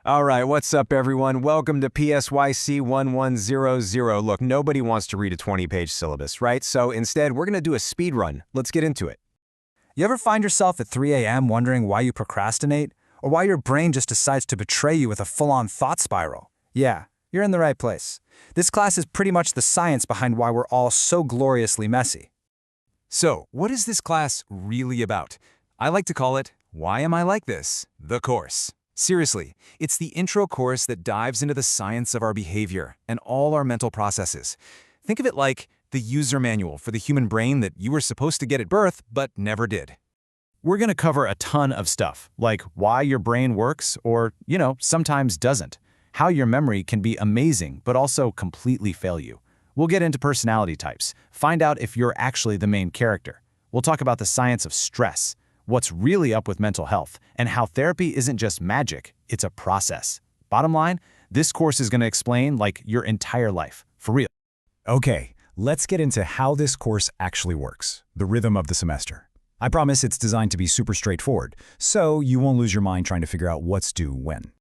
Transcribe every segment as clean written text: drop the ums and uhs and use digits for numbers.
All right, what's up, everyone? Welcome to PSYC 1100. Look, nobody wants to read a 20-page syllabus, right? So instead, we're going to do a speed run. Let's get into it. You ever find yourself at 3 a.m. wondering why you procrastinate? Or why your brain just decides to betray you with a full-on thought spiral? Yeah, you're in the right place. This class is pretty much the science behind why we're all so gloriously messy. So, what is this class really about? I like to call it, Why Am I Like This? The course. Seriously, it's the intro course that dives into the science of our behavior and all our mental processes. Think of it like the user manual for the human brain that you were supposed to get at birth but never did. We're going to cover a ton of stuff, like why your brain works or, sometimes doesn't, how your memory can be amazing but also completely fail you. We'll get into personality types, find out if you're actually the main character. We'll talk about the science of stress, what's really up with mental health, and how therapy isn't just magic, it's a process. Bottom line, this course is going to explain, your entire life, for real. Okay, let's get into how this course actually works, the rhythm of the semester. I promise it's designed to be super straightforward, so you won't lose your mind trying to figure out what's due when.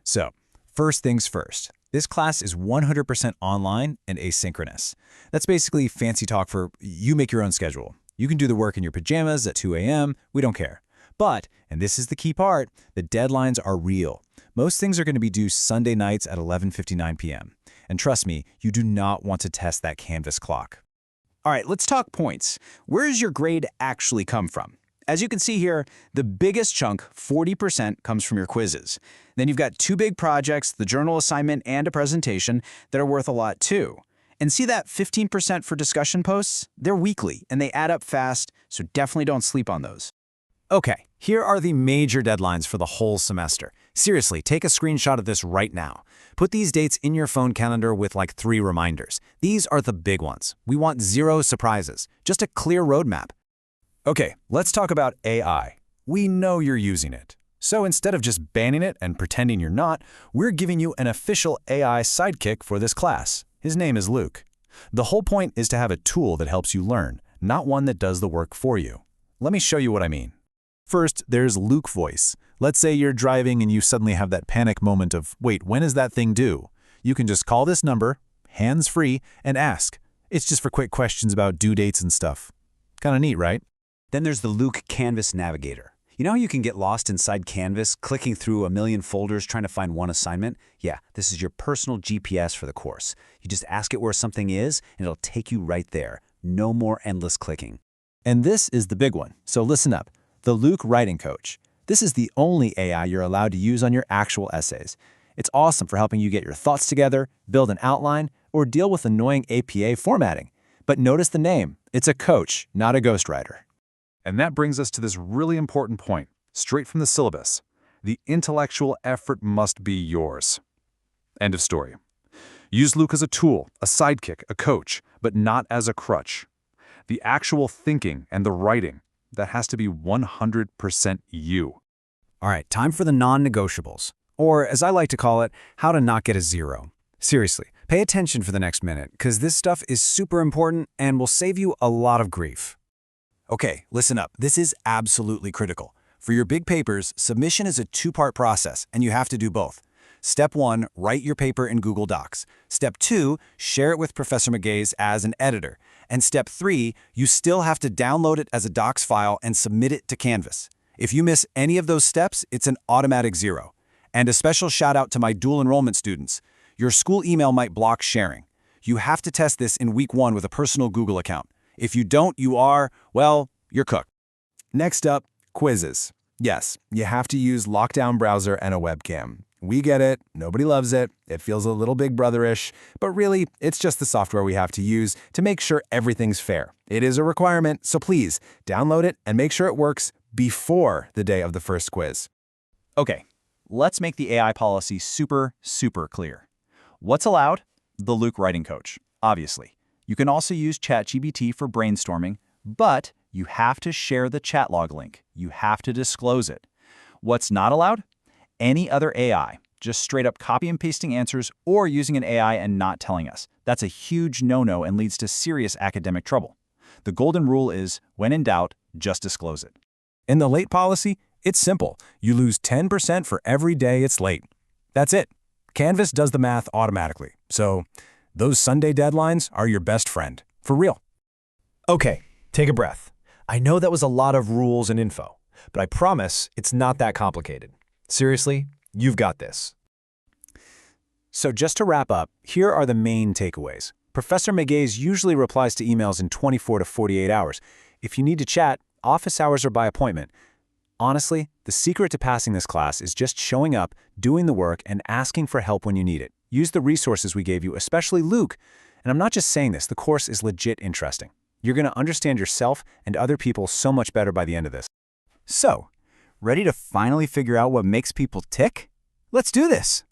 So, first things first. This class is 100% online and asynchronous. That's basically fancy talk for you make your own schedule. You can do the work in your pajamas at 2 a.m., we don't care. But, and this is the key part, the deadlines are real. Most things are going to be due Sunday nights at 11:59 p.m. And trust me, you do not want to test that Canvas clock. All right, let's talk points. Where does your grade actually come from? As you can see here, the biggest chunk, 40%, comes from your quizzes. Then you've got two big projects, the journal assignment and a presentation, that are worth a lot too. And see that 15% for discussion posts? They're weekly, and they add up fast, so definitely don't sleep on those. Okay, here are the major deadlines for the whole semester. Seriously, take a screenshot of this right now. Put these dates in your phone calendar with 3 reminders. These are the big ones. We want 0 surprises, just a clear roadmap. Okay, let's talk about AI. We know you're using it. So instead of just banning it and pretending you're not, we're giving you an official AI sidekick for this class. His name is Luke. The whole point is to have a tool that helps you learn, not one that does the work for you. Let me show you what I mean. First, there's Luke Voice. Let's say you're driving and you suddenly have that panic moment of, wait, when is that thing due? You can just call this number, hands-free, and ask. It's just for quick questions about due dates and stuff. Kinda neat, right? Then there's the Luke Canvas Navigator. You know how you can get lost inside Canvas, clicking through a million folders trying to find one assignment? Yeah, this is your personal GPS for the course. You just ask it where something is, and it'll take you right there. No more endless clicking. And this is the big one, so listen up. The Luke Writing Coach. This is the only AI you're allowed to use on your actual essays. It's awesome for helping you get your thoughts together, build an outline, or deal with annoying APA formatting. But notice the name. It's a coach, not a ghostwriter. And that brings us to this really important point, straight from the syllabus. The intellectual effort must be yours. End of story. Use Luke as a tool, a sidekick, a coach, but not as a crutch. The actual thinking and the writing, that has to be 100% you. All right, time for the non-negotiables. Or, as I like to call it, how to not get a 0. Seriously, pay attention for the next minute, because this stuff is super important and will save you a lot of grief. Okay, listen up. This is absolutely critical. For your big papers, submission is a 2-part process, and you have to do both. Step 1, write your paper in Google Docs. Step 2, share it with Professor McGay's as an editor. And Step 3, you still have to download it as a docs file and submit it to Canvas. If you miss any of those steps, it's an automatic 0. And a special shout out to my dual enrollment students. Your school email might block sharing. You have to test this in week 1 with a personal Google account. If you don't, you're cooked. Next up, quizzes. Yes, you have to use lockdown browser and a webcam. We get it, nobody loves it, it feels a little Big Brother-ish, but really, it's just the software we have to use to make sure everything's fair. It is a requirement, so please, download it and make sure it works before the day of the first quiz. Okay, let's make the AI policy super, super clear. What's allowed? The Luke Writing Coach, obviously. You can also use ChatGPT for brainstorming, but you have to share the chat log link. You have to disclose it. What's not allowed? Any other AI, just straight up copy and pasting answers or using an AI and not telling us. That's a huge no-no and leads to serious academic trouble. The golden rule is, when in doubt, just disclose it. In the late policy, it's simple. You lose 10% for every day it's late. That's it. Canvas does the math automatically. So those Sunday deadlines are your best friend. For real. Okay, take a breath. I know that was a lot of rules and info, but I promise it's not that complicated. Seriously, you've got this. So just to wrap up, here are the main takeaways. Professor Megues usually replies to emails in 24 to 48 hours. If you need to chat, office hours are by appointment. Honestly, the secret to passing this class is just showing up, doing the work, and asking for help when you need it. Use the resources we gave you, especially Luke. And I'm not just saying this, the course is legit interesting. You're going to understand yourself and other people so much better by the end of this. So, ready to finally figure out what makes people tick? Let's do this!